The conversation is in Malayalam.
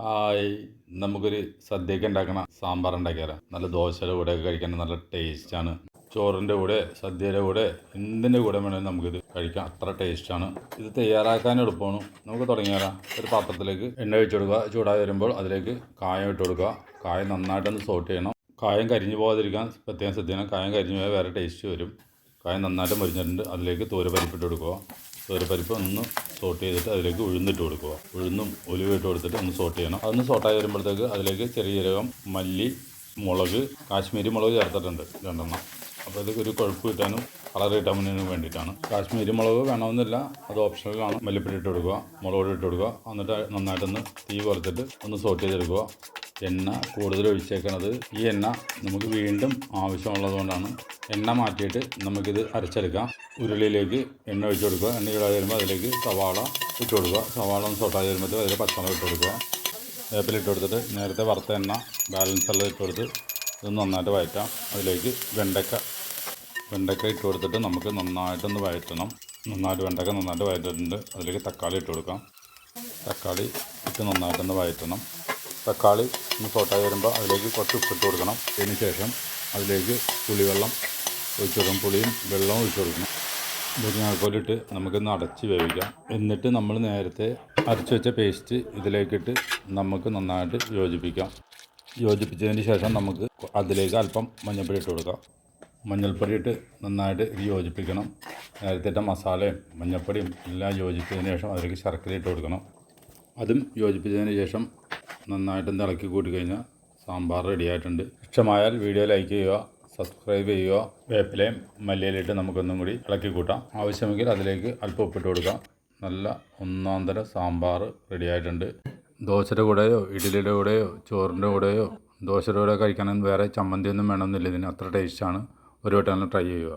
ഹായ്, നമുക്കൊരു സദ്യയൊക്കെ ഉണ്ടാക്കണം. സാമ്പാർ ഉണ്ടാക്കിയാലോ? നല്ല ദോശയുടെ കൂടെയൊക്കെ കഴിക്കാൻ നല്ല ടേസ്റ്റാണ്. ചോറിൻ്റെ കൂടെ, സദ്യയുടെ കൂടെ, എന്തിൻ്റെ കൂടെ വേണമെങ്കിലും നമുക്കിത് കഴിക്കാം. അത്ര ടേസ്റ്റാണ്. ഇത് തയ്യാറാക്കാൻ എളുപ്പമാണ്. നമുക്ക് തുടങ്ങിയാലോ? ഒരു പാത്രത്തിലേക്ക് എണ്ണ ഒഴിച്ച് കൊടുക്കുക. ചൂടായി വരുമ്പോൾ അതിലേക്ക് കായം ഇട്ട് കൊടുക്കുക. കായം നന്നായിട്ടൊന്ന് സോട്ട് ചെയ്യണം. കായം കരിഞ്ഞു പോകാതിരിക്കാൻ പ്രത്യേകം ശ്രദ്ധിക്കണം. കായം കരിഞ്ഞു പോയാൽ വേറെ ടേസ്റ്റ് വരും. കായം നന്നായിട്ട് മുരിഞ്ഞിട്ടുണ്ട്. അതിലേക്ക് തോരപ്പരിപ്പിട്ട് കൊടുക്കുക. തോരപ്പരിപ്പ് ഒന്ന് സോട്ട് ചെയ്തിട്ട് അതിലേക്ക് ഉഴുന്നിട്ട് കൊടുക്കുക. ഉഴുന്നും ഉലുവ ഇട്ട് കൊടുത്തിട്ട് ഒന്ന് സോട്ട് ചെയ്യണം. അതൊന്ന് സോട്ടായി വരുമ്പോഴത്തേക്ക് അതിലേക്ക് ചെറിയ ജീരകം, മല്ലി, മുളക്, കാശ്മീരി മുളക് ചേർത്തിട്ടുണ്ട് 2 അപ്പോൾ ഇത് ഒരു കൊഴുപ്പ് കിട്ടാനും കളർ കിട്ടാൻ വേണ്ടിയിട്ടാണ്. കാശ്മീരി മുളക് വേണമെന്നില്ല, അത് ഓപ്ഷണലാണ്. മല്ലിപ്പൊടി ഇട്ട് കൊടുക്കുക, മുളക് പൊടി ഇട്ട് കൊടുക്കുക. എന്നിട്ട് നന്നായിട്ടൊന്ന് തീ കുറച്ചിട്ട് ഒന്ന് സോട്ട് ചെയ്തെടുക്കുക. എണ്ണ കൂടുതൽ ഒഴിച്ചേക്കണത്, ഈ എണ്ണ നമുക്ക് വീണ്ടും ആവശ്യമുള്ളത് കൊണ്ടാണ്. എണ്ണ മാറ്റിയിട്ട് നമുക്കിത് അരച്ചെടുക്കാം. ഉരുളിയിലേക്ക് എണ്ണ ഒഴിച്ച് കൊടുക്കുക. എണ്ണ ചൂടായി വരുമ്പോൾ അതിലേക്ക് സവാള ഇട്ട് കൊടുക്കുക. സവാള ഒന്ന് സോട്ടായി വരുമ്പോഴത്തേക്ക് അതിൽ പച്ചമുളക് ഇട്ട് കൊടുക്കുക. വേപ്പില ഇട്ട് കൊടുത്തിട്ട് നേരത്തെ വറുത്ത എണ്ണ ബാലൻസ് എല്ലാം ഇട്ട് കൊടുത്ത് ഇതൊന്ന് നന്നായിട്ട് വഴറ്റാം. അതിലേക്ക് വെണ്ടക്ക ഇട്ട് കൊടുത്തിട്ട് നമുക്ക് നന്നായിട്ടൊന്ന് വഴറ്റണം. വെണ്ടക്ക നന്നായിട്ട് വഴറ്റിട്ടുണ്ട്. അതിലേക്ക് തക്കാളി ഇട്ട് കൊടുക്കാം. തക്കാളി ഇട്ട് നന്നായിട്ടൊന്ന് വഴറ്റണം. തക്കാളി ഒന്ന് സോട്ടായി വരുമ്പോൾ അതിലേക്ക് കുറച്ച് ഉപ്പിട്ട് കൊടുക്കണം. അതിന് ശേഷം അതിലേക്ക് പുളിവെള്ളം ഒഴിച്ച് കൊടുക്കണം. പുളിയും വെള്ളവും ഒഴിച്ച് കൊടുക്കണം. മുരിങ്ങാക്കോലിട്ട് നമുക്കൊന്ന് അടച്ച് വേവിക്കാം. എന്നിട്ട് നമ്മൾ നേരത്തെ അരച്ച് വെച്ച പേസ്റ്റ് ഇതിലേക്കിട്ട് നമുക്ക് നന്നായിട്ട് യോജിപ്പിക്കാം. യോജിപ്പിച്ചതിന് ശേഷം നമുക്ക് അതിലേക്ക് അല്പം മഞ്ഞൾപ്പൊടി ഇട്ട് കൊടുക്കാം. മഞ്ഞൾപ്പൊടി ഇട്ട് നന്നായിട്ട് ഇത് യോജിപ്പിക്കണം. നേരത്തെ ഇട്ട മസാലയും മഞ്ഞൾപ്പൊടിയും എല്ലാം യോജിച്ചതിന് ശേഷം അതിലേക്ക് ശർക്കര ഇട്ട് കൊടുക്കണം. അതും യോജിപ്പിച്ചതിന് ശേഷം നന്നായിട്ടൊന്ന് ഇളക്കി കൂട്ടിക്കഴിഞ്ഞാൽ സാമ്പാർ റെഡിയായിട്ടുണ്ട്. ഇഷ്ടമായാൽ വീഡിയോ ലൈക്ക് ചെയ്യുക, സബ്സ്ക്രൈബ് ചെയ്യുക. വേപ്പിലയും മല്ലിയിലിട്ട് നമുക്കൊന്നും കൂടി ഇളക്കി കൂട്ടാം. ആവശ്യമെങ്കിൽ അതിലേക്ക് അല്പം ഉപ്പിട്ട് കൊടുക്കാം. നല്ല ഒന്നാന്തര സാമ്പാർ റെഡിയായിട്ടുണ്ട്. ദോശയുടെ കൂടെയോ ഇഡ്ഡലിയുടെ കൂടെയോ ചോറിൻ്റെ കൂടെയോ ദോശയുടെ കൂടെ കഴിക്കാനൊന്നും വേറെ ചമ്മന്തിയൊന്നും വേണമെന്നില്ല. ഇതിന് അത്ര ടേസ്റ്റാണ്. ഒരു വട്ടം ട്രൈ ചെയ്യുക.